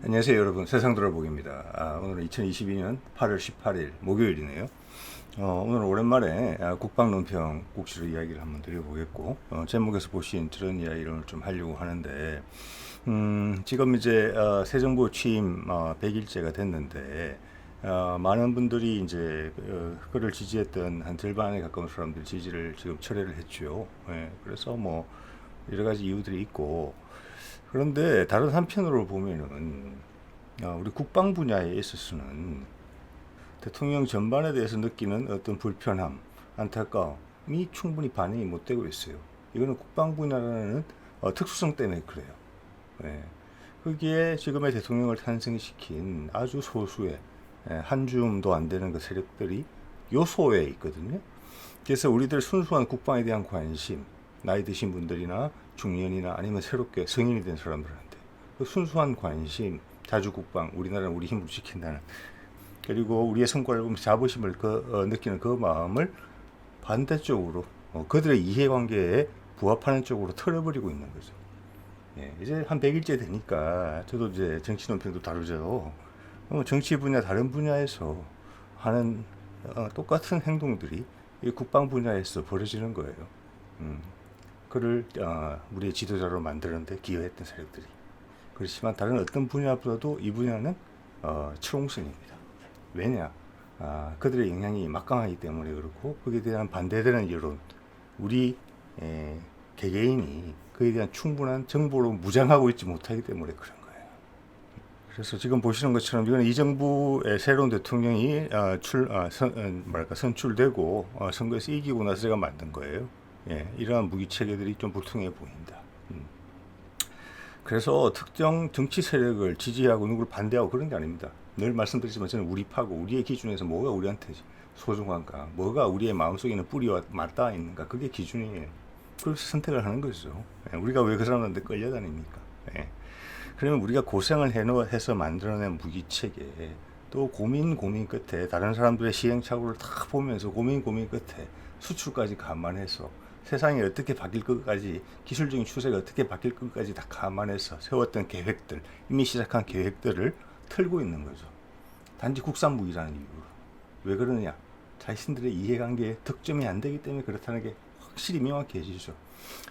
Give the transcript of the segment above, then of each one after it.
안녕하세요 여러분, 세상 돌아보기입니다. 오늘은 2022년 8월 18일 목요일이네요. 오늘 오랜만에 국방 논평 국시로 이야기를 한번 드려보겠고, 제목에서 보신 저런 이야기를 오늘 좀 하려고 하는데, 지금 이제 새 정부 취임 100일째가 됐는데, 많은 분들이 이제 그를 지지했던 한 절반에 가까운 사람들이 지지를 지금 철회를 했죠. 예, 그래서 뭐 여러 가지 이유들이 있고, 그런데 다른 한편으로 보면은 우리 국방 분야에 있어서는 대통령 전반에 대해서 느끼는 어떤 불편함, 안타까움이 충분히 반영이 못 되고 있어요. 이거는 국방 분야라는 특수성 때문에 그래요. 예. 거기에 지금의 대통령을 탄생시킨 아주 소수의 한 줌도 안 되는 그 세력들이 요소에 있거든요. 그래서 우리들 순수한 국방에 대한 관심, 나이 드신 분들이나 중년이나 아니면 새롭게 성인이 된 사람들한테 그 순수한 관심, 자주국방, 우리나라는 우리 힘으로 지킨다는, 그리고 우리의 성과를 보면서 자부심을 느끼는 그 마음을 반대쪽으로 그들의 이해관계에 부합하는 쪽으로 털어버리고 있는 거죠. 예, 이제 한 100일째 되니까 저도 이제 정치 논평도 다루죠. 정치 분야 다른 분야에서 하는 똑같은 행동들이 이 국방 분야에서 벌어지는 거예요. 음, 그를 우리의 지도자로 만드는데 기여했던 세력들이. 그렇지만 다른 어떤 분야보다도 이 분야는 철옹성입니다. 왜냐? 그들의 영향이 막강하기 때문에 그렇고, 거기에 대한 반대되는 여론, 우리 개개인이 그에 대한 충분한 정보로 무장하고 있지 못하기 때문에 그런 거예요. 그래서 지금 보시는 것처럼 이거는 이 정부의 새로운 대통령이 선출되고 선거에서 이기고 나서 제가 만든 거예요. 예, 이러한 무기 체계들이 좀 불통해 보인다. 그래서 특정 정치 세력을 지지하고 누구를 반대하고 그런 게 아닙니다. 늘 말씀드리지만 저는 우리파고, 우리의 기준에서 뭐가 우리한테 소중한가, 뭐가 우리의 마음속에 있는 뿌리와 맞닿아 있는가, 그게 기준이에요. 그래서 선택을 하는 거죠. 예, 우리가 왜 그 사람한테 끌려다닙니까? 예. 그러면 우리가 고생을 해서 만들어낸 무기체계, 또 고민 끝에 다른 사람들의 시행착오를 다 보면서 고민 끝에 수출까지 감안해서 세상이 어떻게 바뀔 것까지, 기술적인 추세가 어떻게 바뀔 것까지 다 감안해서 세웠던 계획들, 이미 시작한 계획들을 털고 있는 거죠. 단지 국산 무기라는 이유로. 왜 그러느냐? 자신들의 이해관계에 득점이 안 되기 때문에 그렇다는 게 확실히 명확해지죠.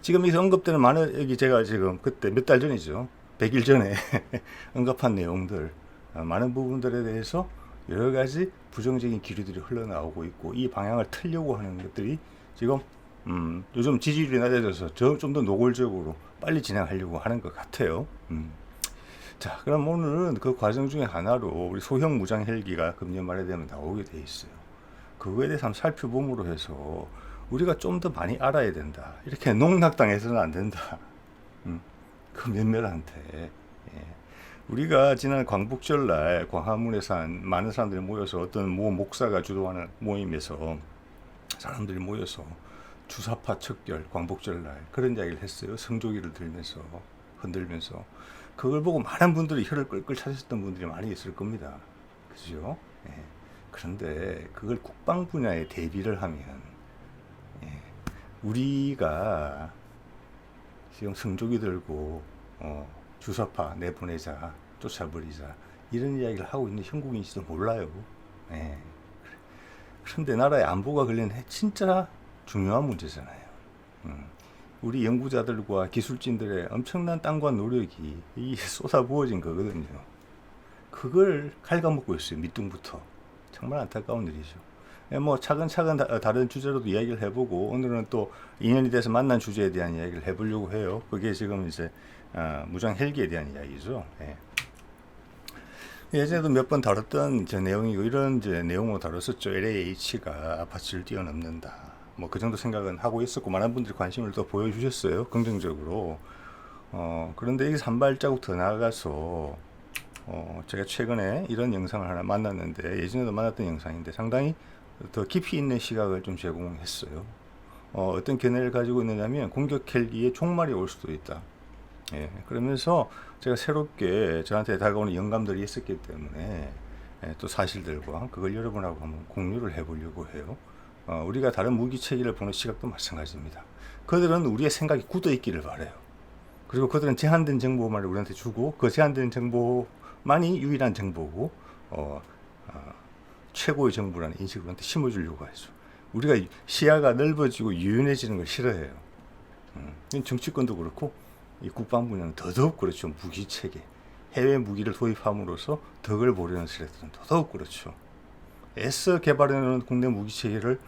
지금 여기서 언급되는 많은, 여기 제가 지금 그때 몇 달 전이죠. 100일 전에 언급한 내용들, 많은 부분들에 대해서 여러 가지 부정적인 기류들이 흘러나오고 있고, 이 방향을 틀려고 하는 것들이 지금 요즘 지지율이 낮아져서 좀 더 노골적으로 빨리 진행하려고 하는 것 같아요. 자, 그럼 오늘은 그 과정 중에 하나로 우리 소형 무장 헬기가 금년 말에 되면 나오게 돼 있어요. 그거에 대해서 한번 살펴봄으로 해서 우리가 좀 더 많이 알아야 된다. 이렇게 농락당해서는 안 된다. 그 몇몇한테. 예. 우리가 지난 광복절날 광화문에서 많은 사람들이 모여서 어떤 목사가 주도하는 모임에서 사람들이 모여서 주사파 척결, 광복절날 그런 이야기를 했어요. 성조기를 들면서 흔들면서. 그걸 보고 많은 분들이 혀를 끌끌 차셨던 분들이 많이 있을 겁니다. 그죠? 예. 그런데 그걸 국방 분야에 대비를 하면, 예. 우리가 지금 성조기 들고 주사파 내보내자, 쫓아버리자, 이런 이야기를 하고 있는 형국인지도 몰라요. 예. 그런데 나라의 안보가 걸린 진짜 중요한 문제잖아요. 우리 연구자들과 기술진들의 엄청난 땀과 노력이 쏟아부어진 거거든요. 그걸 갉아먹고 있어요. 밑둥부터. 정말 안타까운 일이죠. 예, 뭐 차근차근 다른 주제로도 이야기를 해보고, 오늘은 또 인연이 돼서 만난 주제에 대한 이야기를 해보려고 해요. 그게 지금 이제 무장 헬기에 대한 이야기죠. 예. 예전에도 몇 번 다뤘던 내용이고, 이런 내용으로 다뤘었죠. LAH가 아파트를 뛰어넘는다. 뭐 그 정도 생각은 하고 있었고, 많은 분들이 관심을 또 보여주셨어요. 긍정적으로. 그런데 이게 한 발자국 더 나아가서 제가 최근에 이런 영상을 하나 만났는데, 예전에도 만났던 영상인데 상당히 더 깊이 있는 시각을 좀 제공했어요. 어떤 견해를 가지고 있느냐면, 공격 헬기에 종말이 올 수도 있다. 예, 그러면서 제가 새롭게 저한테 다가오는 영감들이 있었기 때문에 또 사실들과 그걸 여러분하고 한번 공유를 해보려고 해요. 우리가 다른 무기 체계를 보는 시각도 마찬가지입니다. 그들은 우리의 생각이 굳어 있기를 바래요. 그리고 그들은 제한된 정보만 우리한테 주고, 그 제한된 정보만 그것만이 유일한 정보고 최고의 정보라는 인식을 우리한테 심어주려고 하죠. 우리가 시야가 넓어지고 유연해지는 걸 싫어해요. 정치권도 그렇고 이 국방부는 더더욱 그렇죠. 무기체계, 해외 무기를 도입함으로써 덕을 보려는 세력들은 더더욱 그렇죠. 애써 개발해놓은 국내 무기체계를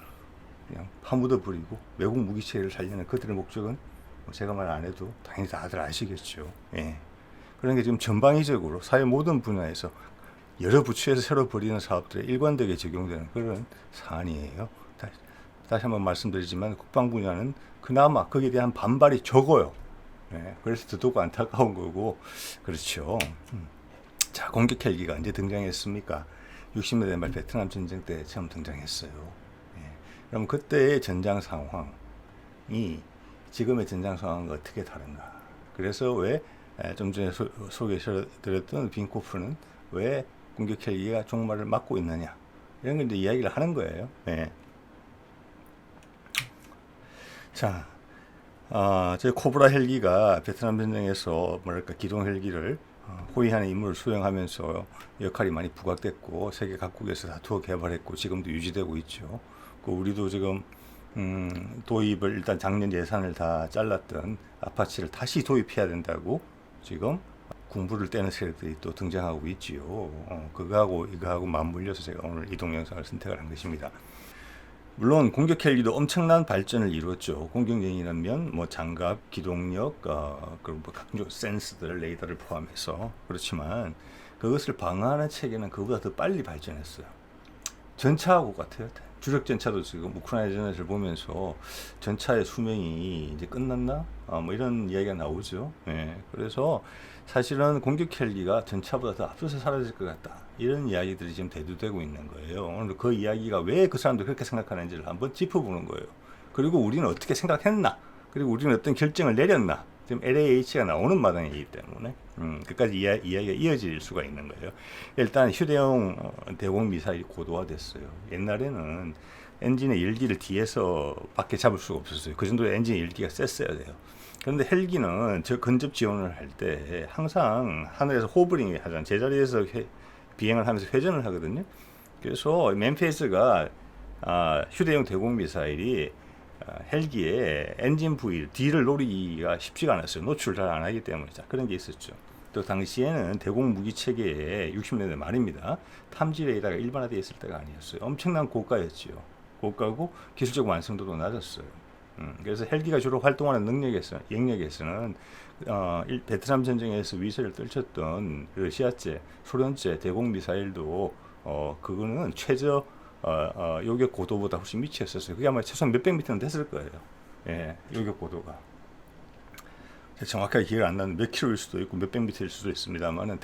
그냥 파묻어 버리고 외국 무기체계를 살리는 그들의 목적은 제가 말 안 해도 당연히 다들 아시겠죠. 예. 그런 게 지금 전방위적으로 사회 모든 분야에서 여러 부처에서 새로 벌이는 사업들에 일관되게 적용되는 그런 사안이에요. 다시 한번 말씀드리지만 국방 분야는 그나마 거기에 대한 반발이 적어요. 예. 그래서 더더욱 안타까운 거고 그렇죠. 자, 공격 헬기가 언제 등장했습니까? 60년대 말 베트남 전쟁 때 처음 등장했어요. 예. 그럼 그때의 전장 상황이 지금의 전장 상황과 어떻게 다른가? 그래서 왜 좀 전에 소개해드렸던 빈코프는 왜 공격 헬기가 종말을 맞고 있느냐? 이런 걸 이제 이야기를 하는 거예요. 예. 자, 저 코브라 헬기가 베트남 전쟁에서 뭐랄까 기동 헬기를 호위하는 임무를 수행하면서 역할이 많이 부각됐고 세계 각국에서 다투어 개발했고 지금도 유지되고 있죠. 우리도 지금 도입을 일단 작년 예산을 다 잘랐던 아파치를 다시 도입해야 된다고 지금 군부를 떼는 세력들이 또 등장하고 있지요. 그거하고 이거하고 맞물려서 제가 오늘 이 동영상을 선택을 한 것입니다. 물론 공격 헬기도 엄청난 발전을 이루었죠. 공격용이라면 뭐 장갑, 기동력, 그리고 뭐 각종 센서들, 레이더를 포함해서 그렇지만 그것을 방어하는 체계는 그보다 더 빨리 발전했어요. 전차하고 같아요. 주력 전차도 지금 우크라이나 전쟁을 보면서 전차의 수명이 이제 끝났나? 뭐 이런 이야기가 나오죠. 예. 그래서 사실은 공격 헬기가 전차보다 더 앞서서 사라질 것 같다. 이런 이야기들이 지금 대두되고 있는 거예요. 오늘 그 이야기가 왜 그 사람들이 그렇게 생각하는지를 한번 짚어보는 거예요. 그리고 우리는 어떻게 생각했나? 그리고 우리는 어떤 결정을 내렸나? 지금 LAH가 나오는 마당이기 때문에 끝까지 이야기가 이어질 수가 있는 거예요. 일단 휴대용 대공 미사일이 고도화됐어요. 옛날에는 엔진의 열기를 뒤에서 밖에 잡을 수가 없었어요. 그 정도의 엔진의 열기가 셌어야 돼요. 그런데 헬기는 저 근접 지원을 할 때 항상 하늘에서 호버링 하잖아요. 제자리에서 비행을 하면서 회전을 하거든요. 그래서 맨페이스가 휴대용 대공 미사일이 헬기의 엔진 부위 뒤를 노리기가 쉽지가 않았어요. 노출을 잘 안 하기 때문에. 자, 그런 게 있었죠. 또 당시에는 대공 무기 체계에 60년대 말입니다. 탐지 레이더가 일반화되어 있을 때가 아니었어요. 엄청난 고가였지요. 고가고 기술적 완성도도 낮았어요. 그래서 헬기가 주로 활동하는 영역에서는 베트남 전쟁에서 위세를 떨쳤던 러시아제, 소련제 대공 미사일도 그거는 최저 요격 고도보다 훨씬 미치었었어요. 그게 아마 최소한 몇백 미터는 됐을 거예요. 예, 요격 고도가. 정확하게 기억 안 나는 몇 킬로일 수도 있고 몇백 미터일 수도 있습니다만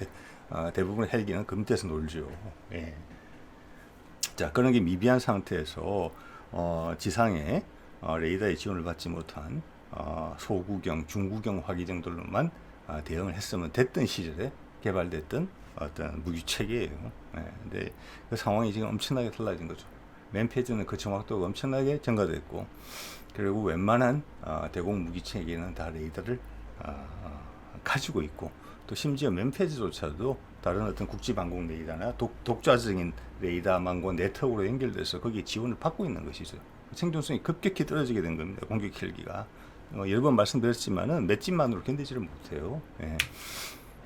대부분 헬기는 그 밑에서 놀죠. 예. 자, 그런 게 미비한 상태에서 지상에 레이더의 지원을 받지 못한 소구경, 중구경 화기 정도로만 대응을 했으면 됐던 시절에 개발됐던 어떤 무기 체계예요. 네, 근데 그 상황이 지금 엄청나게 달라진 거죠. 맨페이지는 그 정확도가 엄청나게 증가됐고, 그리고 웬만한 대공 무기 체계는 다 레이더를 가지고 있고, 또 심지어 맨페이지조차도 다른 어떤 국지방공 레이더나 독자적인 레이더망과 네트워크로 연결돼서 거기에 지원을 받고 있는 것이죠. 생존성이 급격히 떨어지게 된 겁니다. 공격 헬기가. 여러 번 말씀드렸지만은 맷집만으로 견디지를 못해요. 예.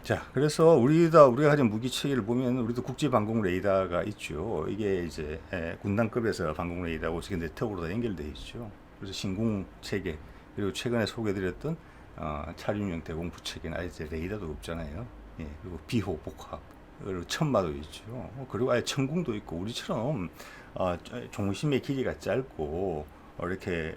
자, 그래서 우리가 가진 무기 체계를 보면 우리도 국지 방공 레이더가 있죠. 이게 이제 군단급에서 방공 레이더하고 지금 네트워크로 다 연결되어 있죠. 그래서 신공 체계, 그리고 최근에 소개드렸던 차륜형 대공부 체계는 아예 이제 레이더도 없잖아요. 예. 그리고 비호, 복합, 그리고 천마도 있죠. 그리고 아예 천궁도 있고, 우리처럼 중심의 길이가 짧고 이렇게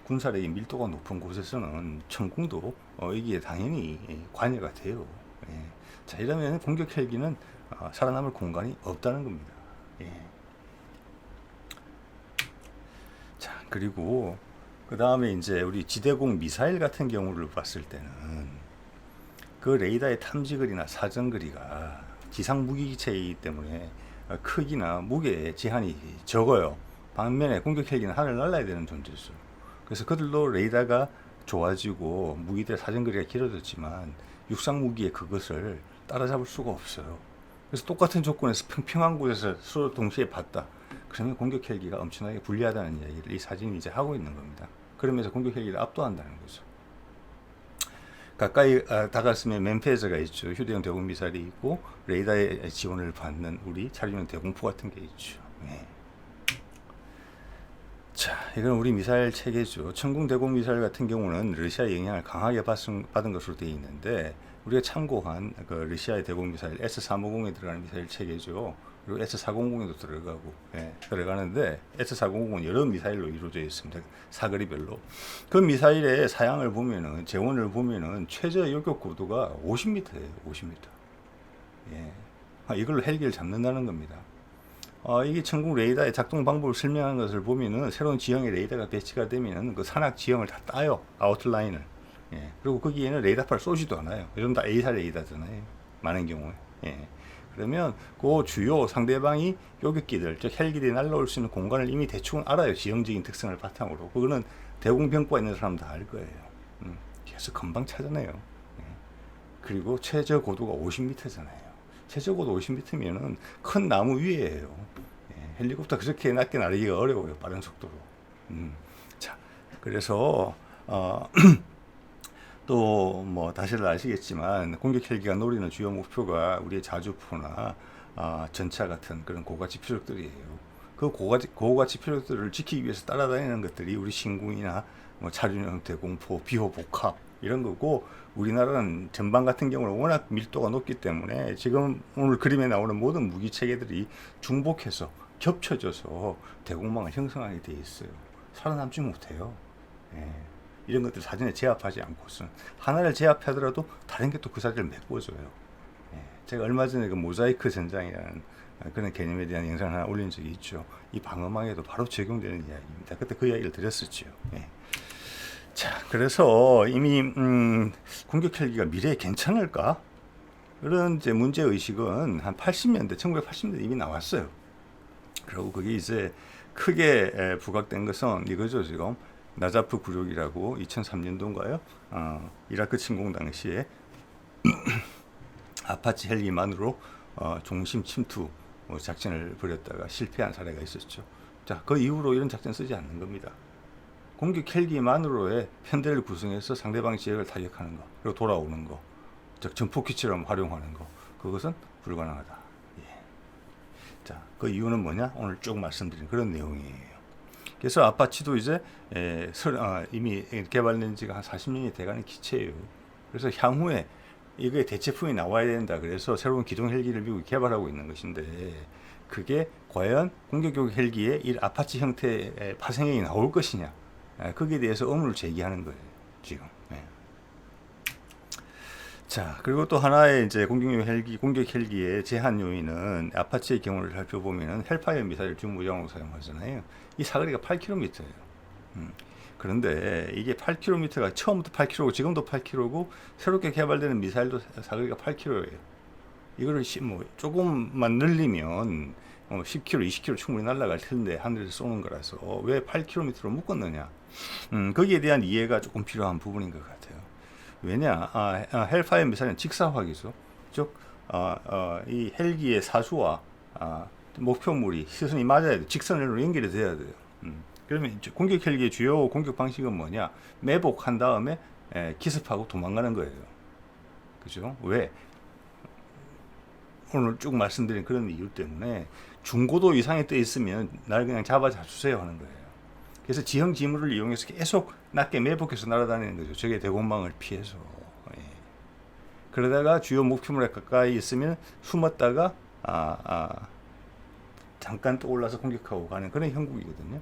군사력이 밀도가 높은 곳에서는 천궁도 이게 당연히 관여가 돼요. 예. 자, 이러면 공격 헬기는 살아남을 공간이 없다는 겁니다. 예. 자, 그리고 그 다음에 이제 우리 지대공 미사일 같은 경우를 봤을 때는 그 레이더의 탐지거리나 사정거리가 지상 무기체이기 때문에 크기나 무게 제한이 적어요. 반면에 공격 헬기는 하늘을 날아야 되는 존재죠. 그래서 그들도 레이더가 좋아지고 무기들 사정거리가 길어졌지만 육상 무기에 그것을 따라잡을 수가 없어요. 그래서 똑같은 조건에서 평평한 곳에서 서로 동시에 봤다. 그러면 공격 헬기가 엄청나게 불리하다는 이야기를 이 사진이 이제 하고 있는 겁니다. 그러면서 공격 헬기를 압도한다는 거죠. 가까이 다가서면 맨페이저가 있죠. 휴대용 대공 미사일이 있고 레이더의 지원을 받는 우리 차량용 대공포 같은 게 있죠. 네. 자, 이건 우리 미사일 체계죠. 천궁 대공 미사일 같은 경우는 러시아의 영향을 강하게 받은 것으로 되어 있는데 우리가 참고한 그 러시아의 대공 미사일 S350에 들어가는 미사일 체계죠. 그리고 S400에도 들어가고 들어가는데 S400은 여러 미사일로 이루어져 있습니다. 사거리별로. 그 미사일의 사양을 보면은 재원을 보면은 최저 요격 고도가 50m예요. 50m. 이걸로 헬기를 잡는다는 겁니다. 이게 천궁 레이더의 작동 방법을 설명하는 것을 보면은 새로운 지형의 레이더가 배치가 되면은 그 산악 지형을 다 따요. 아웃라인을. 그리고 거기에는 레이더파를 쏘지도 않아요. 요즘 다 A사 레이더잖아요. 많은 경우에. 그러면 그 주요 상대방이 요격기들, 즉 헬기들이 날라올 수 있는 공간을 이미 대충 알아요. 지형적인 특성을 바탕으로. 그거는 대공병과 있는 사람 다 알 거예요. 그래서 금방 찾아내요. 그리고 최저 고도가 50m잖아요. 최저 고도 50m면은 큰 나무 위에예요. 헬리콥터 그렇게 낮게 날리기가 어려워요. 빠른 속도로. 자, 그래서 또 뭐 다시들 아시겠지만 공격 헬기가 노리는 주요 목표가 우리의 자주포나 전차 같은 그런 고가치 표적들이에요. 그 고가치 표적들을 지키기 위해서 따라다니는 것들이 우리 신궁이나 뭐 차륜형 대공포, 비호 복합 이런 거고 우리나라는 전방 같은 경우는 워낙 밀도가 높기 때문에 지금 오늘 그림에 나오는 모든 무기 체계들이 중복해서 겹쳐져서 대공망을 형성하게 돼 있어요. 살아남지 못해요. 이런 것들 사진에 제압하지 않고서는 하나를 제압하더라도 다른 게 또 그 사진을 메꿔줘요. 제가 얼마 전에 그 모자이크 전장이라는 그런 개념에 대한 영상을 하나 올린 적이 있죠. 이 방어망에도 바로 적용되는 이야기입니다. 그때 그 이야기를 드렸었죠. 자, 그래서 이미 공격 헬기가 미래에 괜찮을까? 그런 이제 문제 의식은 한 80년대, 1980년대 이미 나왔어요. 그리고 그게 이제 크게 부각된 것은 이거죠. 지금 나자프 굴욕이라고 2003년도인가요? 이라크 침공 당시에 아파치 헬기만으로 중심 침투 작전을 벌였다가 실패한 사례가 있었죠. 자, 그 이후로 이런 작전 쓰지 않는 겁니다. 공격 헬기만으로의 편대를 구성해서 상대방 지역을 타격하는 거, 그리고 돌아오는 거, 즉 전폭기처럼 활용하는 거, 그것은 불가능하다. 자, 그 이유는 뭐냐? 오늘 쭉 말씀드린 그런 내용이에요. 그래서 아파치도 이제 이미 개발된 지가 한 40년이 돼가는 기체예요. 그래서 향후에 이게 대체품이 나와야 된다. 그래서 새로운 기동 헬기를 미국이 개발하고 있는 것인데 그게 과연 공격용 헬기의 이 아파치 형태의 파생형이 나올 것이냐? 거기에 대해서 의문을 제기하는 거예요. 지금. 자, 그리고 또 하나의 이제 공격 헬기의 제한 요인은 아파치의 경우를 살펴보면은 헬파이어 미사일 중무장으로 사용하잖아요. 이 사거리가 8km예요. 그런데 이게 8km가 처음부터 8km고 지금도 8km고 새롭게 개발되는 미사일도 사거리가 8km예요. 이거를 뭐 조금만 늘리면 10km, 20km 충분히 날아갈 텐데 하늘에서 쏘는 거라서 왜 8km로 묶었느냐? 거기에 대한 이해가 조금 필요한 부분인 것 같아요. 왜냐? 헬파이어 미사일은 직사화기죠. 즉, 이 헬기의 사수와 목표물이 시선이 맞아야 돼. 직선으로 연결이 돼야 돼요. 그러면 공격 헬기의 주요 공격 방식은 뭐냐? 매복한 다음에 기습하고 도망가는 거예요. 그죠? 왜? 오늘 쭉 말씀드린 그런 이유 때문에 중고도 이상에 떠 있으면 날 그냥 잡아주세요 하는 거예요. 그래서 지형 지물을 이용해서 계속 낮게 매복해서 날아다니는 거죠. 저게 대공망을 피해서. 그러다가 주요 목표물에 가까이 있으면 숨었다가 잠깐 떠올라서 공격하고 가는 그런 형국이거든요.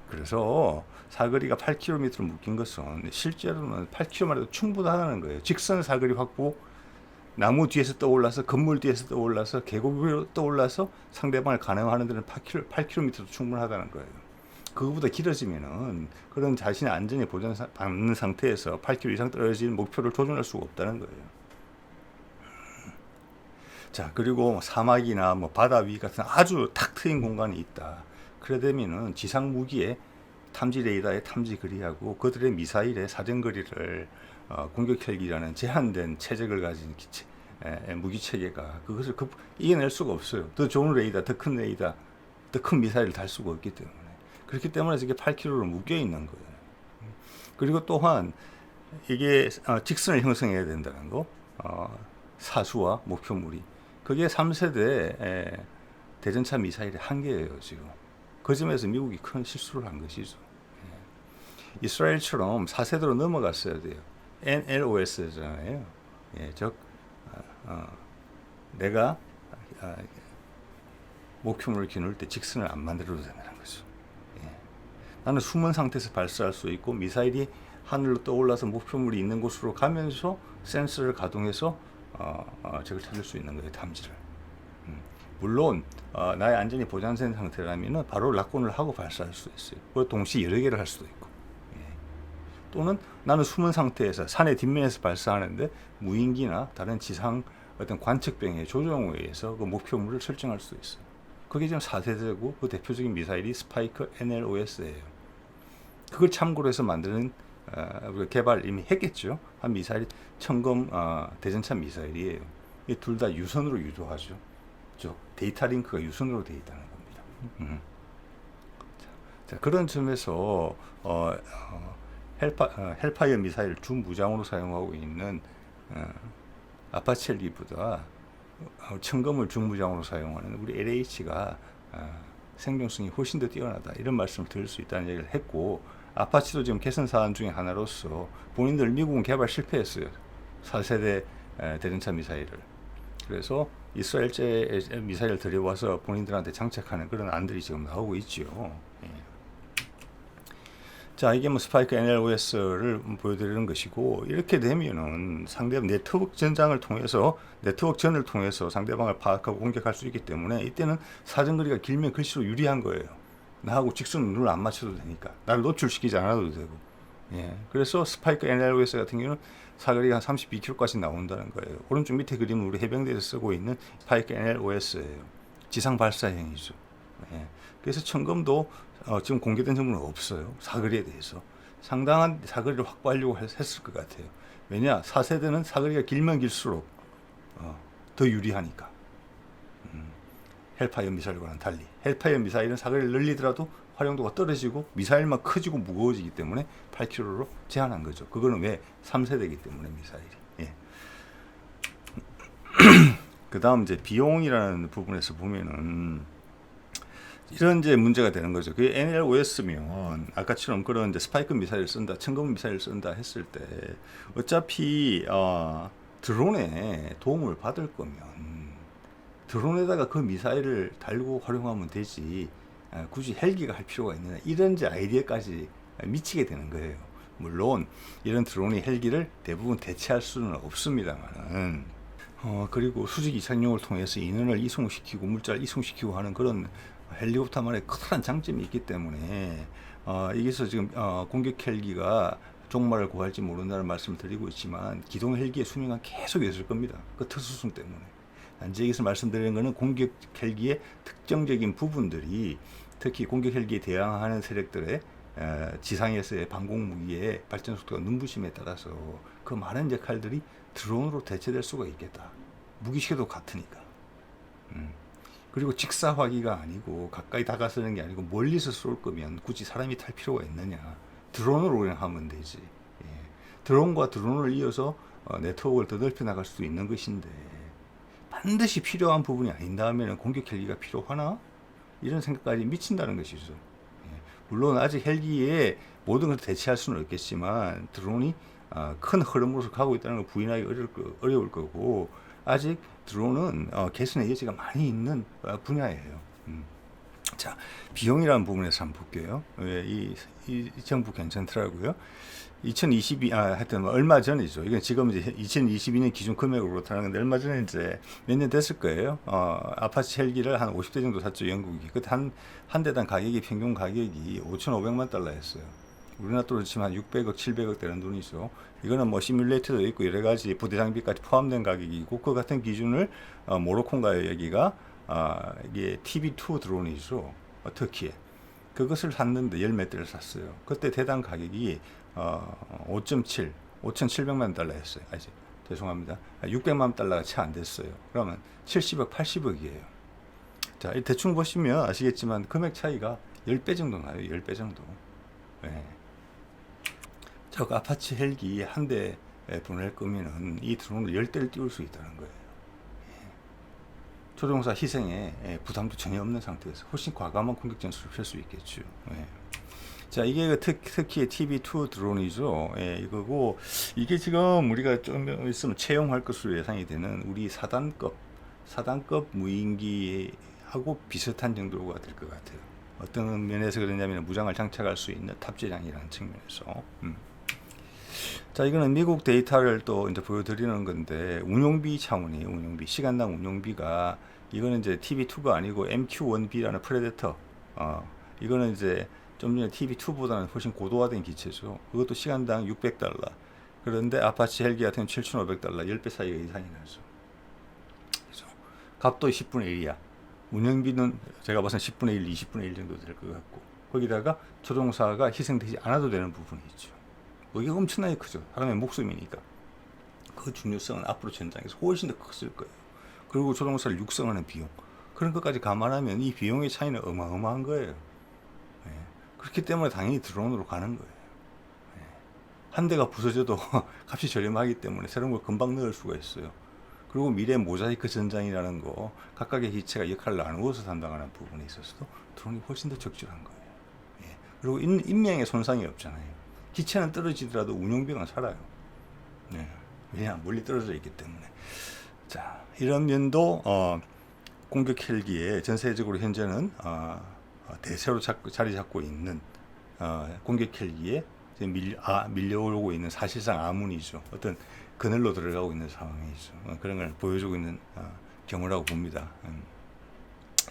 그래서 사거리가 8km로 묶인 것은 실제로는 8km만 해도 충분하다는 거예요. 직선 사거리 확보, 나무 뒤에서 떠올라서 건물 뒤에서 떠올라서 계곡 위로 떠올라서 상대방을 가늠하는 데는 8km도 충분하다는 거예요. 그거보다 길어지면은 그런 자신의 안전이 보장받는 상태에서 8km 이상 떨어진 목표를 조준할 수가 없다는 거예요. 자, 그리고 사막이나 뭐 바다 위 같은 아주 탁 트인 공간이 있다. 그래 되면은 지상 무기의 탐지 레이더의 탐지 거리하고 그들의 미사일의 사정 거리를 공격 헬기라는 제한된 체적을 가진 무기 체계가 그것을 이겨낼 수가 없어요. 더 좋은 레이더, 더 큰 레이더, 더 큰 미사일을 달 수가 없기 때문에. 그렇기 때문에 이게 8km로 묶여 있는 거예요. 그리고 또한 이게 직선을 형성해야 된다는 거, 사수와 목표물이. 그게 3세대 대전차 미사일의 한계예요, 지금. 그 점에서 미국이 큰 실수를 한 것이죠. 이스라엘처럼 4세대로 넘어갔어야 돼요. NLOS잖아요. 즉, 내가 목표물을 겨눌 때 직선을 안 만들어도 된다는 거죠. 나는 숨은 상태에서 발사할 수 있고 미사일이 하늘로 떠올라서 목표물이 있는 곳으로 가면서 센서를 가동해서 적을 찾을 수 있는 거예요, 탐지를. 물론 나의 안전이 보장된 상태라면 바로 락곤을 하고 발사할 수 있어요. 그리고 동시에 여러 개를 할 수도 있고. 또는 나는 숨은 상태에서 산의 뒷면에서 발사하는데 무인기나 다른 지상 어떤 관측병의 조정에 의해서 그 목표물을 설정할 수 있어요. 그게 지금 4세대고 그 대표적인 미사일이 스파이크 NLOS예요. 그걸 참고로 해서 만드는 우리가 개발 이미 했겠죠. 한 미사일이 청검 대전차 미사일이에요. 이 둘 다 유선으로 유도하죠. 즉 데이터 링크가 유선으로 되어 있다는 겁니다. 자, 그런 점에서 헬파이어 미사일 준무장으로 사용하고 있는 아파치 헬기보다 청검을 준무장으로 사용하는 우리 LH가 생존성이 훨씬 더 뛰어나다, 이런 말씀을 드릴 수 있다는 얘기를 했고, 아파치도 지금 개선 사안 중에 하나로서 본인들 미국은 개발 실패했어요. 4세대 대전차 미사일을. 그래서 이스라엘제 미사일을 들여와서 본인들한테 장착하는 그런 안들이 지금 나오고 있죠. 자, 이게 뭐 스파이크 NLOS를 보여드리는 것이고, 이렇게 되면은 상대방 네트워크 전장을 통해서, 네트워크 전을 통해서 상대방을 파악하고 공격할 수 있기 때문에, 이때는 사정거리가 길면 글수록 유리한 거예요. 나하고 직선 눈을 안 맞춰도 되니까, 나를 노출시키지 않아도 되고. 그래서 스파이크 NLOS 같은 경우는 사거리가 한 32km까지 나온다는 거예요. 오른쪽 밑에 그림은 우리 해병대에서 쓰고 있는 스파이크 NLOS예요. 지상 발사형이죠. 그래서 청검도 지금 공개된 정보는 없어요. 사거리에 대해서. 상당한 사거리를 확보하려고 했을 것 같아요. 왜냐? 4세대는 사거리가 길면 길수록 더 유리하니까. 헬파이어 미사일과는 달리. 헬파이어 미사일은 사거리를 늘리더라도 활용도가 떨어지고 미사일만 커지고 무거워지기 때문에 8km로 제한한 거죠. 그거는 왜? 3세대이기 때문에 미사일이. 그 다음 이제 비용이라는 부분에서 보면은 이런 이제 문제가 되는 거죠. 그 NLOS면 아까처럼 그런 이제 스파이크 미사일을 쓴다, 청검 미사일을 쓴다 했을 때 어차피 드론에 도움을 받을 거면 드론에다가 그 미사일을 달고 활용하면 되지, 굳이 헬기가 할 필요가 있느냐, 이런 이제 아이디어까지 미치게 되는 거예요. 물론 이런 드론이 헬기를 대부분 대체할 수는 없습니다만은 그리고 수직 이착용을 통해서 인원을 이송시키고 물자를 이송시키고 하는 그런 헬리콥터만의 커다란 장점이 있기 때문에 여기서 지금 공격 헬기가 종말을 고할지 모른다는 말씀을 드리고 있지만 기동 헬기의 수명은 계속 있을 겁니다. 그 특수성 때문에. 단지 여기서 말씀드리는 것은 공격 헬기의 특정적인 부분들이 특히 공격 헬기에 대항하는 세력들의 지상에서의 방공 무기의 발전 속도가 눈부심에 따라서 그 많은 역할들이 드론으로 대체될 수가 있겠다. 무기체계도 같으니까. 그리고 직사화기가 아니고 가까이 다가서는 게 아니고 멀리서 쏠 거면 굳이 사람이 탈 필요가 있느냐. 드론으로 그냥 하면 되지. 드론과 드론을 이어서 네트워크를 더 넓혀 나갈 수도 있는 것인데 반드시 필요한 부분이 아닌다면 공격 헬기가 필요하나? 이런 생각까지 미친다는 것이죠. 물론 아직 헬기에 모든 걸 대체할 수는 없겠지만 드론이 큰 흐름으로서 가고 있다는 걸 부인하기 어려울 거고, 아직 드론은 개선의 여지가 많이 있는 분야예요. 자, 비용이라는 부분에서 한번 볼게요. 이 정부 괜찮더라고요. 2022, 하여튼 얼마 전이죠. 이건 지금 이제 2022년 기준 금액으로 그렇다는 건데, 얼마 전에 이제 몇 년 됐을 거예요. 아파치 헬기를 한 50대 정도 샀죠, 영국이. 그 한 대당 가격이, 평균 가격이 5,500만 달러였어요. 우리나라 돈으로 치면 한 600억, 700억 되는 돈이죠. 이거는 뭐 시뮬레이터도 있고 여러 가지 부대 장비까지 포함된 가격이고, 그 같은 기준을 모로콘가요, 여기가 이게 TB2 드론이죠. 터키에. 그것을 샀는데 열 몇 대를 샀어요. 그때 대당 가격이 5.7, 5,700만 달러 했어요. 죄송합니다. 600만 달러가 채 안 됐어요. 그러면 70억, 80억이에요. 자, 대충 보시면 아시겠지만 금액 차이가 10배 정도 나요. 10배 정도. 네. 저 아파치 헬기 한 대 보낼 거면은 이 드론을 10대를 띄울 수 있다는 거예요. 조종사 희생에 부담도 전혀 없는 상태에서 훨씬 과감한 공격 전술을 펼 수 있겠죠. 자, 이게 특히 TB2 드론이죠. 이거고, 이게 지금 우리가 좀 있으면 채용할 것으로 예상이 되는 우리 4단급 무인기하고 비슷한 정도가 될 것 같아요. 어떤 면에서 그러냐면 무장을 장착할 수 있는 탑재량이라는 측면에서. 자, 이거는 미국 데이터를 또 이제 보여드리는 건데, 운용비 차원이에요. 운용비. 시간당 운용비가, 이거는 이제 TB2가 아니고 MQ-1B라는 프레데터. 이거는 이제 좀 전에 TB2보다는 훨씬 고도화된 기체죠. 그것도 시간당 600달러. 그런데 아파치 헬기 같은 경우는 7,500달러. 10배 차이가 이상이 나죠. 그죠? 값도 10분의 1이야. 운영비는 제가 봐서는 10분의 1, 20분의 1 정도 될 것 같고. 거기다가 조종사가 희생되지 않아도 되는 부분이 있죠. 이게 엄청나게 크죠. 사람의 목숨이니까. 그 중요성은 앞으로 전장에서 훨씬 더 컸을 거예요. 그리고 조종사를 육성하는 비용. 그런 것까지 감안하면 이 비용의 차이는 어마어마한 거예요. 그렇기 때문에 당연히 드론으로 가는 거예요. 한 대가 부서져도 값이 저렴하기 때문에 새로운 걸 금방 넣을 수가 있어요. 그리고 미래 모자이크 전장이라는 거, 각각의 기체가 역할을 나누어서 담당하는 부분에 있어서도 드론이 훨씬 더 적절한 거예요. 그리고 인명의 손상이 없잖아요. 기체는 떨어지더라도 운용비는 살아요. 왜냐, 멀리 떨어져 있기 때문에. 자, 이런 면도 공격 헬기에 전세적으로 현재는 대세로 자리 잡고 있는 공격 헬기에 밀려오고 있는 사실상 아문이죠. 어떤 그늘로 들어가고 있는 상황이죠. 그런 걸 보여주고 있는 경우라고 봅니다.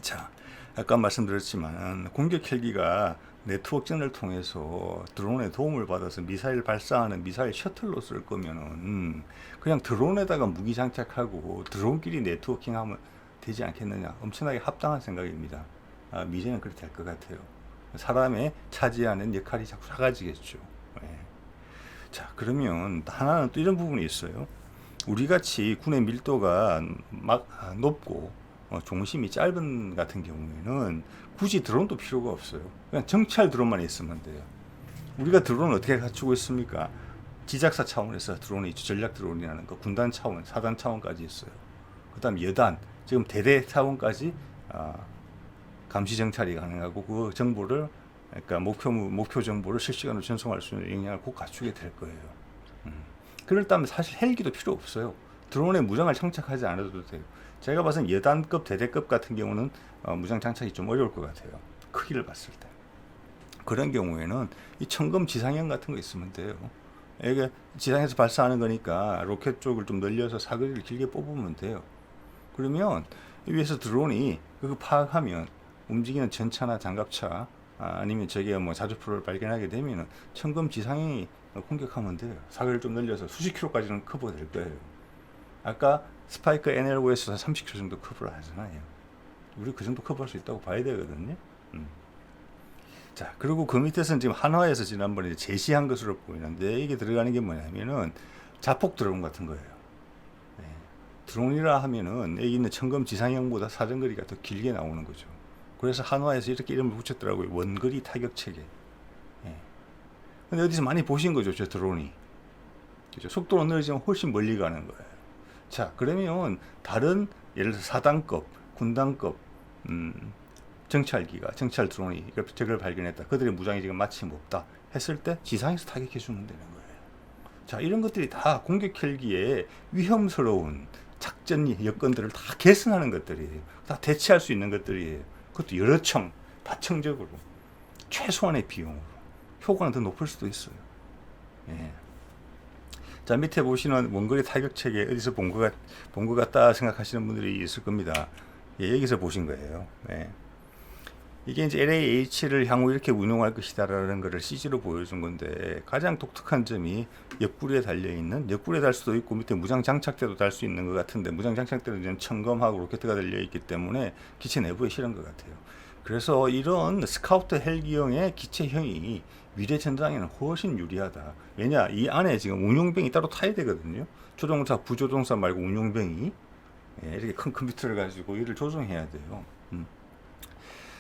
자, 아까 말씀드렸지만 공격 헬기가 네트워크전을 통해서 드론에 도움을 받아서 미사일 발사하는 미사일 셔틀로 쓸 거면은 그냥 드론에다가 무기 장착하고 드론끼리 네트워킹하면 되지 않겠느냐. 엄청나게 합당한 생각입니다. 미래는 그렇게 될 것 같아요. 사람의 차지하는 역할이 자꾸 작아지겠죠. 자, 그러면 하나는 또 이런 부분이 있어요. 우리 같이 군의 밀도가 막 높고 종심이 짧은 같은 경우에는 굳이 드론도 필요가 없어요. 그냥 정찰 드론만 있으면 돼요. 우리가 드론을 어떻게 갖추고 있습니까? 지작사 차원에서 드론이 있죠. 전략 드론이라는 거, 군단 차원, 사단 차원까지 있어요. 그 다음 여단, 지금 대대 차원까지 감시 정찰이 가능하고 그 정보를, 그러니까 목표 정보를 실시간으로 전송할 수 있는 역량을 꼭 갖추게 될 거예요. 그렇다면 사실 헬기도 필요 없어요. 드론에 무장을 장착하지 않아도 돼요. 제가 봐서는 여단급, 대대급 같은 경우는 무장 장착이 좀 어려울 것 같아요. 크기를 봤을 때. 그런 경우에는 이 청금 지상형 같은 거 있으면 돼요. 이게 지상에서 발사하는 거니까 로켓 쪽을 좀 늘려서 사거리를 길게 뽑으면 돼요. 그러면 위에서 드론이 그거 파악하면 움직이는 전차나 장갑차 아니면 저게 뭐 자주포를 발견하게 되면은 청금 지상이 공격하면 돼요. 사거리를 좀 늘려서 수십 킬로까지는 커버가 될 거예요. 아까 스파이크 NL5에서 30킬로 정도 커버를 하잖아요. 우리 그 정도 커버할 수 있다고 봐야 되거든요. 자, 그리고 그 밑에서는 지금 한화에서 지난번에 제시한 것으로 보이는데 이게 들어가는 게 뭐냐면은 자폭 드론 같은 거예요. 드론이라 하면은 여기 있는 청금 지상형보다 사정거리가 더 길게 나오는 거죠. 그래서 한화에서 이렇게 이름을 붙였더라고요. 원거리 타격 체계. 근데 어디서 많이 보신 거죠, 저 드론이. 그죠? 속도로 늘어지면 훨씬 멀리 가는 거예요. 자, 그러면 다른 예를 들어서 사단급, 군단급 정찰기가 정찰 드론이 저걸 발견했다. 그들의 무장이 지금 마침 없다 했을 때 지상에서 타격해 주면 되는 거예요. 자, 이런 것들이 다 공격 헬기에 위험스러운 작전 여건들을 다 개선하는 것들이에요. 다 대체할 수 있는 것들이에요. 그것도 여러 청, 다층적으로 최소한의 비용으로 효과는 더 높을 수도 있어요. 자, 밑에 보시는 원거리 타격 체계 어디서 본 것 같다 생각하시는 분들이 있을 겁니다. 여기서 보신 거예요. 이게 이제 LAH를 향후 이렇게 운용할 것이다라는 것을 CG로 보여준 건데 가장 독특한 점이 옆구리에 달려있는, 옆구리에 달 수도 있고 밑에 무장 장착대도 달 수 있는 것 같은데 무장 장착대는 청검하고 로켓가 달려있기 때문에 기체 내부에 실은 것 같아요. 그래서 이런 스카우트 헬기형의 기체형이 미래 전장에는 훨씬 유리하다. 왜냐, 이 안에 지금 운용병이 따로 타야 되거든요. 조종사, 부조종사 말고 운용병이 이렇게 큰 컴퓨터를 가지고 이를 조종해야 돼요.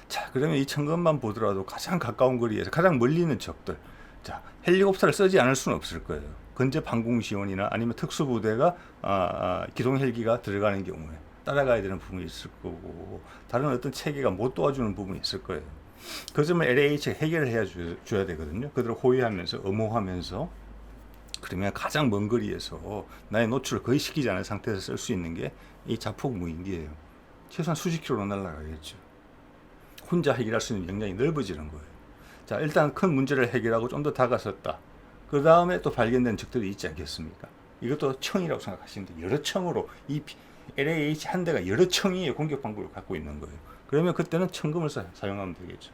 자, 그러면 이 천근만 보더라도 가장 가까운 거리에서 가장 멀리 있는 적들. 자, 헬리콥터를 쓰지 않을 수는 없을 거예요. 근접 항공 지원이나 아니면 특수부대가 기동 헬기가 들어가는 경우에 따라가야 되는 부분이 있을 거고, 다른 어떤 체계가 못 도와주는 부분이 있을 거예요. 그 점을 LAH가 해결을 해줘야 되거든요. 그들을 호위하면서, 엄호하면서. 그러면 가장 먼 거리에서 나의 노출을 거의 시키지 않은 상태에서 쓸 수 있는 게 이 자폭 무인기예요. 최소한 수십 킬로 날아가겠죠. 혼자 해결할 수 있는 영역이 넓어지는 거예요. 자, 일단 큰 문제를 해결하고 좀 더 다가섰다. 그 다음에 또 발견된 적들이 있지 않겠습니까? 이것도 청이라고 생각하시면 돼요. 여러 청으로 이 LAH 한 대가 여러 청이의 공격 방법을 갖고 있는 거예요. 그러면 그때는 청금을 사용하면 되겠죠.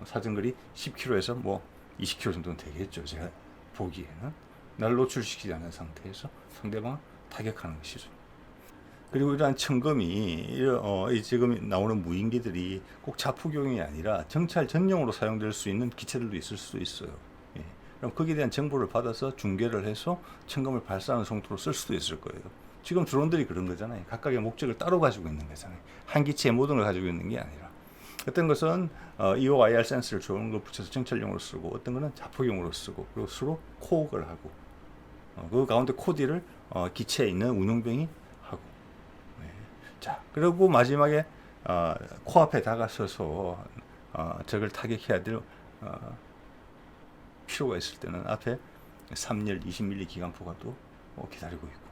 사정거리 10km에서 뭐 20km 정도는 되겠죠. 제가 보기에는 날 노출시키지 않은 상태에서 상대방을 타격하는 것이죠. 그리고 이러한 청금이 지금 나오는 무인기들이 꼭 자폭용이 아니라 정찰 전용으로 사용될 수 있는 기체들도 있을 수도 있어요. 예. 그럼 거기에 대한 정보를 받아서 중계를 해서 청금을 발사하는 용도로 쓸 수도 있을 거예요. 지금 드론들이 그런 거잖아요. 각각의 목적을 따로 가지고 있는 거잖아요. 한 기체의 모든 걸 가지고 있는 게 아니라. 어떤 것은 EOIR 센서를 좋은 걸 붙여서 정찰용으로 쓰고, 어떤 것은 자폭용으로 쓰고, 그리고 서로 코옥을 하고, 그 가운데 코디를 기체에 있는 운용병이 하고. 자, 그리고 마지막에 코앞에 다가서서 적을 타격해야 될 필요가 있을 때는 앞에 3열 20mm 기관포가 또 기다리고 있고,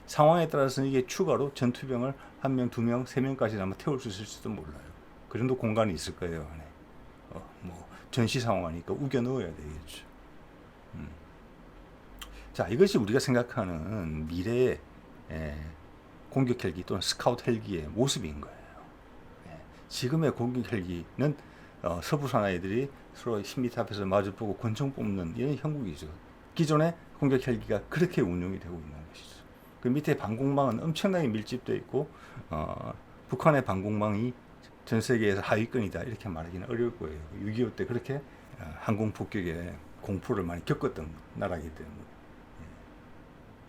상황에 따라서는 이게 추가로 전투병을 1명, 2명, 3명까지 아마 태울 수 있을지도 몰라요. 그 정도 공간이 있을 거예요, 안에. 뭐 전시 상황이니까 우겨 넣어야 되겠죠. 자, 이것이 우리가 생각하는 미래의 공격 헬기 또는 스카우트 헬기의 모습인 거예요. 지금의 공격 헬기는 서부 사나이들이 서로 10m 앞에서 마주보고 권총 뽑는 이런 형국이죠. 기존의 공격 헬기가 그렇게 운용이 되고 있는 것이죠. 그 밑에 방공망은 엄청나게 밀집되어 있고, 북한의 방공망이 전 세계에서 하위권이다 이렇게 말하기는 어려울 거예요. 6.25 때 그렇게 항공 폭격에 공포를 많이 겪었던 나라이기 때문에.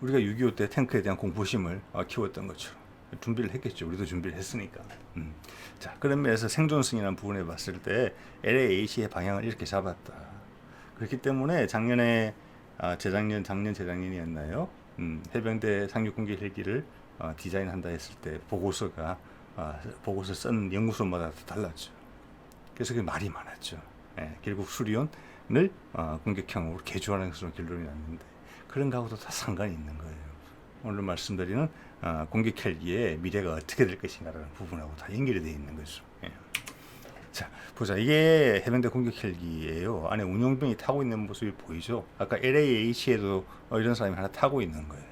우리가 6.25 때 탱크에 대한 공포심을 키웠던 것처럼 준비를 했겠죠. 우리도 준비를 했으니까. 자, 그런 면에서 생존성이라는 부분에 봤을 때 LAH의 방향을 이렇게 잡았다. 그렇기 때문에 작년, 재작년이었나요? 해병대 상륙 공격 헬기를 디자인한다 했을 때 보고서 쓴 연구소마다 달랐죠. 그래서 그게 말이 많았죠. 결국 수리온을 공격형으로 개조하는 것으로 결론이 났는데, 그런 거하고도 다 상관이 있는 거예요. 오늘 말씀드리는 공격 헬기의 미래가 어떻게 될 것인가라는 부분하고 다 연결이 되어 있는 거죠. 자, 보자. 이게 해병대 공격 헬기예요. 안에 운용병이 타고 있는 모습이 보이죠? 아까 LAH에도 이런 사람이 하나 타고 있는 거예요.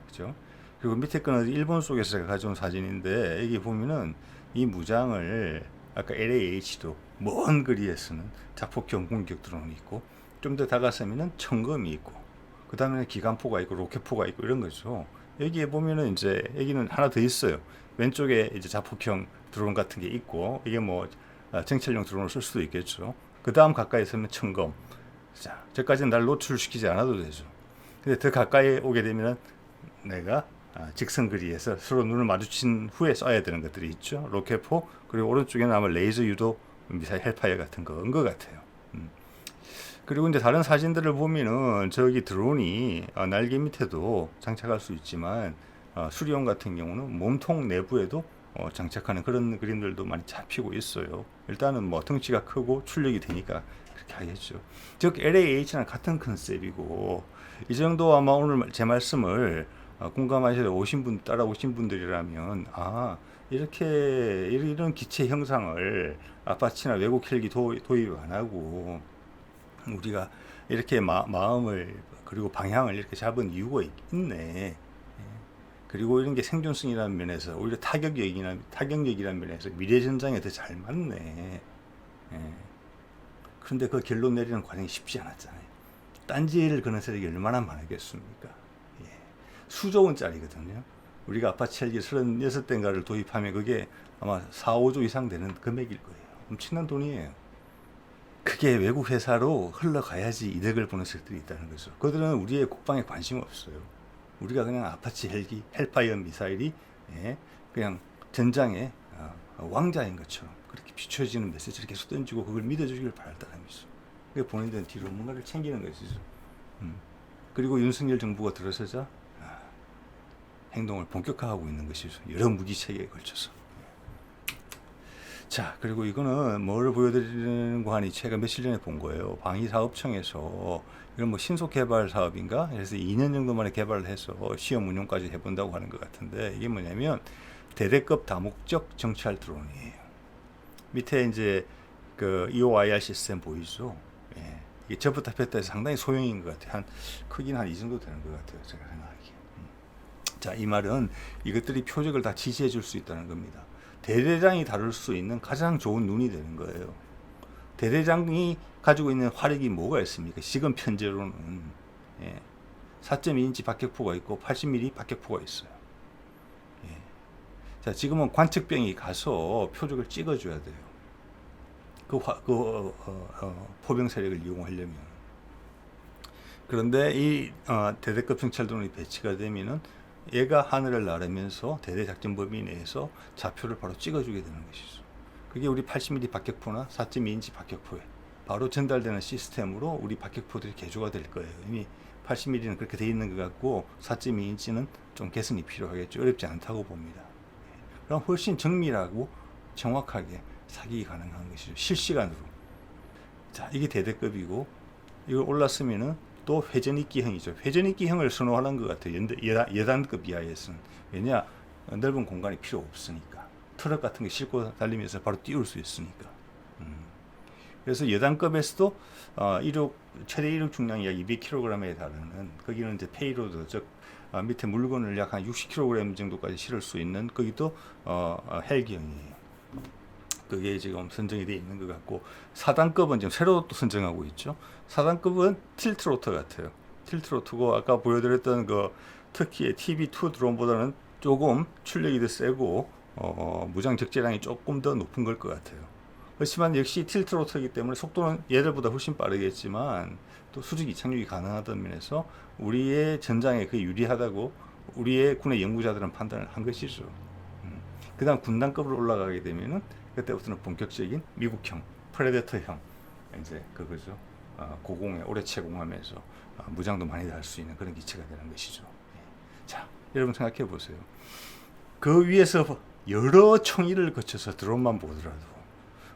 그죠? 그리고 밑에 거는 일본 속에서 제가 가져온 사진인데, 여기 보면은 이 무장을 아까 LAH도 먼 거리에서는 자폭형 공격 드론이 있고, 좀 더 다가서면은 청검이 있고, 그 다음에 기관포가 있고 로켓포가 있고 이런 거죠. 여기에 보면은 이제 여기는 하나 더 있어요. 왼쪽에 이제 자폭형 드론 같은 게 있고, 이게 뭐 정찰용 드론을 쓸 수도 있겠죠. 그 다음 가까이 있으면 청검. 자, 저까지는 날 노출시키지 않아도 되죠. 근데 더 가까이 오게 되면은 내가 직선 거리에서 서로 눈을 마주친 후에 쏴야 되는 것들이 있죠. 로켓포, 그리고 오른쪽에는 아마 레이저 유도 미사일 헬파이어 같은 거인 것 같아요. 그리고 이제 다른 사진들을 보면은 저기 드론이 날개 밑에도 장착할 수 있지만, 수리용 같은 경우는 몸통 내부에도 장착하는 그런 그림들도 많이 잡히고 있어요. 일단은 뭐 덩치가 크고 출력이 되니까 그렇게 하겠죠. 즉 LAH랑 같은 컨셉이고, 이 정도 아마 오늘 제 말씀을 공감하셔서 따라오신 분들이라면, 이렇게 이런 기체 형상을 아파치나 외국 헬기 도입 안 하고 우리가 이렇게 마음을 그리고 방향을 이렇게 잡은 이유가 있네. 그리고 이런 게 생존성이라는 면에서 오히려 타격력이라는 면에서 미래전장에 더 잘 맞네. 그런데 그 결론 내리는 과정이 쉽지 않았잖아요. 딴지를 거는 세력이 얼마나 많겠습니까? 수조 원짜리거든요. 우리가 아파치 헬기 36대인가를 도입하면 그게 아마 4, 5조 이상 되는 금액일 거예요. 엄청난 돈이에요. 그게 외국 회사로 흘러가야지 이득을 보는 세력들이 있다는 거죠. 그들은 우리의 국방에 관심 없어요. 우리가 그냥 아파치 헬기, 헬파이어 미사일이 그냥 전장의 왕자인 것처럼 그렇게 비춰지는 메시지를 계속 던지고 그걸 믿어주기를 바란다는 거죠. 그 본인들은 뒤로 뭔가를 챙기는 것이죠. 그리고 윤석열 정부가 들어서자 행동을 본격화하고 있는 것이죠. 여러 무기 체계에 걸쳐서. 자, 그리고 이거는 뭐를 보여드리는 거 하니 제가 며칠 전에 본 거예요. 방위사업청에서 이건 뭐 신속 개발 사업인가? 그래서 2년 정도 만에 개발을 해서 시험 운용까지 해본다고 하는 것 같은데 이게 뭐냐면 대대급 다목적 정찰 드론이에요. 밑에 이제 그 EOIR 시스템 보이죠? 예. 이게 접었다 폈다 해서 상당히 소형인 것 같아요. 크기는 한 이 정도 되는 것 같아요. 제가 생각하기에. 자, 이 말은 이것들이 표적을 다 지시해 줄 수 있다는 겁니다. 대대장이 다룰 수 있는 가장 좋은 눈이 되는 거예요. 대대장이 가지고 있는 화력이 뭐가 있습니까? 지금 현재로는 4.2인치 박격포가 있고 80mm 박격포가 있어요. 자, 지금은 관측병이 가서 표적을 찍어줘야 돼요. 포병 세력을 이용하려면. 그런데 이 대대급 정찰 드론이 배치가 되면은 얘가 하늘을 나르면서 대대 작전 범위 내에서 좌표를 바로 찍어주게 되는 것이죠. 그게 우리 80mm 박격포나 4.2인치 박격포에 바로 전달되는 시스템으로 우리 박격포들이 개조가 될 거예요. 이미 80mm는 그렇게 돼 있는 것 같고 4.2인치는 좀 개선이 필요하겠죠. 어렵지 않다고 봅니다. 그럼 훨씬 정밀하고 정확하게 사격이 가능한 것이죠. 실시간으로. 자, 이게 대대급이고 이걸 올랐으면은 또 회전익기형이죠. 회전익기형을 선호하는 것 같아요. 여단급 이하에서는. 왜냐? 넓은 공간이 필요 없으니까. 트럭 같은 거 싣고 달리면서 바로 띄울 수 있으니까. 그래서 여단급에서도 최대 이륙 중량이 약 200kg에 달하는 거기는 이제 페이로드, 즉 밑에 물건을 약 한 60kg 정도까지 실을 수 있는 거기도 헬기형이에요. 그게 지금 선정이 되어 있는 것 같고 4단급은 지금 새로 또 선정하고 있죠. 4단급은 틸트로터 같아요. 틸트로터고 아까 보여드렸던 그 터키의 TB2 드론보다는 조금 출력이 더 세고 무장 적재량이 조금 더 높은 걸 것 같아요. 그렇지만 역시 틸트로터이기 때문에 속도는 얘들보다 훨씬 빠르겠지만 또 수직 이착륙이 가능하다는 면에서 우리의 전장에 그게 유리하다고 우리의 군의 연구자들은 판단을 한 것이죠. 그 다음 군단급으로 올라가게 되면은 그때부터는 본격적인 미국형, 프레데터형 이제 그거죠. 고공에 오래 채공하면서 무장도 많이 할 수 있는 그런 기체가 되는 것이죠. 자, 여러분 생각해 보세요. 그 위에서 여러 총기를 거쳐서 드론만 보더라도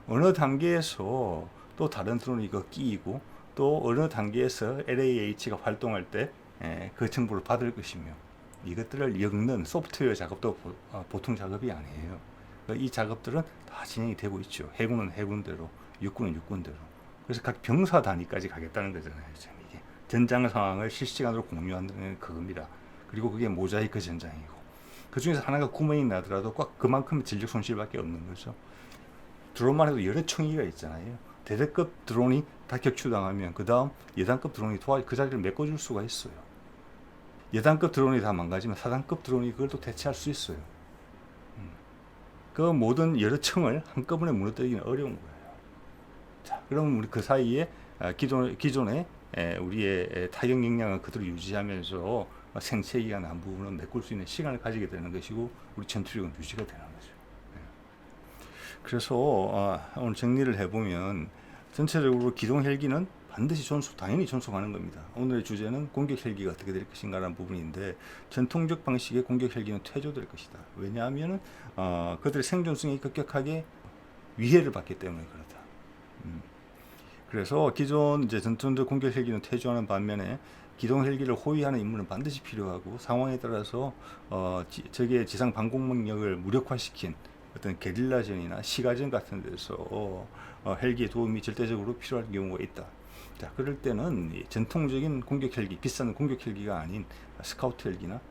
어느 단계에서 또 다른 드론이 이거 끼이고 또 어느 단계에서 LAH가 활동할 때 그 정보를 받을 것이며 이것들을 엮는 소프트웨어 작업도 보통 작업이 아니에요. 이 작업들은 다 진행이 되고 있죠. 해군은 해군대로, 육군은 육군대로. 그래서 각 병사 단위까지 가겠다는 거잖아요. 지금 이게 전장 상황을 실시간으로 공유하는 그겁니다. 그리고 그게 모자이크 전장이고 그 중에서 하나가 구멍이 나더라도 꽉 그만큼 진력 손실밖에 없는 거죠. 드론만 해도 여러 총기가 있잖아요. 대대급 드론이 다 격추당하면 그 다음 예단급 드론이 그 자리를 메꿔줄 수가 있어요. 예단급 드론이 다 망가지면 4단급 드론이 그걸 또 대체할 수 있어요. 그 모든 여러 층을 한꺼번에 무너뜨리기는 어려운 거예요. 자, 그럼 우리 그 사이에 기존의 우리의 타격 역량을 그대로 유지하면서 생체기가 난 부분은 메꿀 수 있는 시간을 가지게 되는 것이고 우리 전투력은 유지가 되는 거죠. 그래서 오늘 정리를 해보면 전체적으로 기동 헬기는 반드시 당연히 존속하는 겁니다. 오늘의 주제는 공격 헬기가 어떻게 될 것인가라는 부분인데 전통적 방식의 공격 헬기는 퇴조될 것이다. 왜냐하면 그들의 생존성이 급격하게 위해를 받기 때문에 그렇다. 그래서 기존 이제 전통적 공격 헬기는 퇴조하는 반면에 기동 헬기를 호위하는 인물은 반드시 필요하고 상황에 따라서 적의 지상 방공 능력을 무력화시킨 어떤 게릴라전이나 시가전 같은 데서 헬기의 도움이 절대적으로 필요할 경우가 있다. 자, 그럴 때는 전통적인 공격 헬기, 비싼 공격 헬기가 아닌 스카우트 헬기나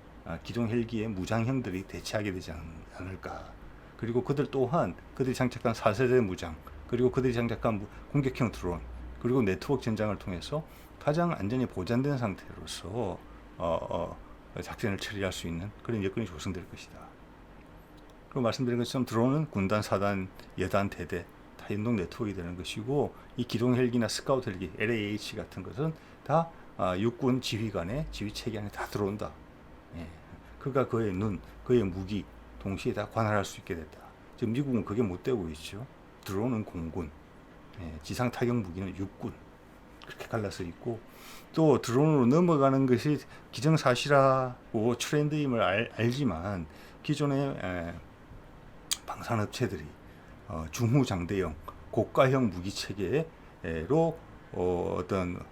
기존 헬기의 무장형들이 대체하게 되지 않을까. 그리고 그들 또한 그들이 장착한 4세대 무장, 그리고 그들이 장착한 공격형 드론, 그리고 네트워크 전장을 통해서 가장 안전이 보장된 상태로서 작전을 처리할 수 있는 그런 여건이 조성될 것이다. 그리고 말씀드린 것처럼 드론은 군단, 사단, 여단, 대대 다 연동 네트워크가 되는 것이고 이 기동 헬기나 스카우트 헬기, LAH 같은 것은 다 육군 지휘관의 지휘 체계 안에 다 들어온다. 예. 그가 그의 눈, 그의 무기 동시에 다 관할할 수 있게 됐다. 지금 미국은 그게 못 되고 있죠. 드론은 공군, 지상 타격 무기는 육군 그렇게 갈라서 있고 또 드론으로 넘어가는 것이 기정사실하고 트렌드임을 알지만 기존의 방산업체들이 중후장대형 고가형 무기 체계로 어떤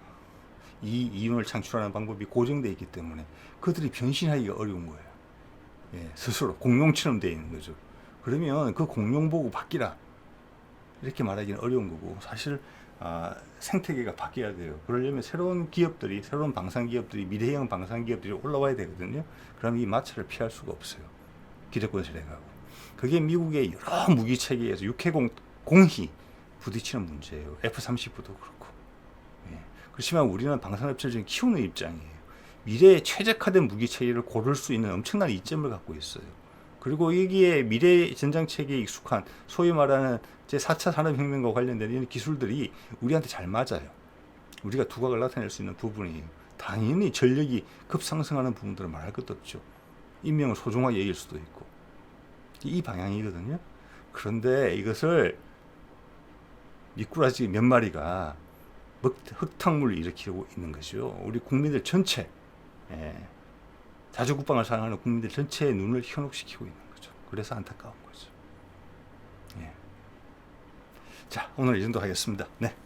이윤을 창출하는 방법이 고정되어 있기 때문에 그들이 변신하기가 어려운 거예요. 스스로 공룡처럼 되어 있는 거죠. 그러면 그 공룡 보고 바뀌라 이렇게 말하기는 어려운 거고 사실 생태계가 바뀌어야 돼요. 그러려면 새로운 기업들이, 새로운 방산 기업들이, 미래형 방산 기업들이 올라와야 되거든요. 그럼 이 마찰을 피할 수가 없어요. 기득권 세력하고. 그게 미국의 여러 무기 체계에서 육해공 공히 부딪히는 문제예요. F-35도 그렇고. 그렇지만 우리는 방산업체를 지금 키우는 입장이에요. 미래에 최적화된 무기 체계를 고를 수 있는 엄청난 이점을 갖고 있어요. 그리고 여기에 미래 전장 체계에 익숙한 소위 말하는 제4차 산업혁명과 관련된 이런 기술들이 우리한테 잘 맞아요. 우리가 두각을 나타낼 수 있는 부분이에요. 당연히 전력이 급상승하는 부분들은 말할 것도 없죠. 인명을 소중하게 여길 수도 있고. 이 방향이거든요. 그런데 이것을 미꾸라지 몇 마리가 흙탕물을 일으키고 있는 것이요. 우리 국민들 전체, 자주국방을 사랑하는 국민들 전체의 눈을 현혹시키고 있는 거죠. 그래서 안타까운 거죠. 자, 오늘 이 정도 하겠습니다. 네.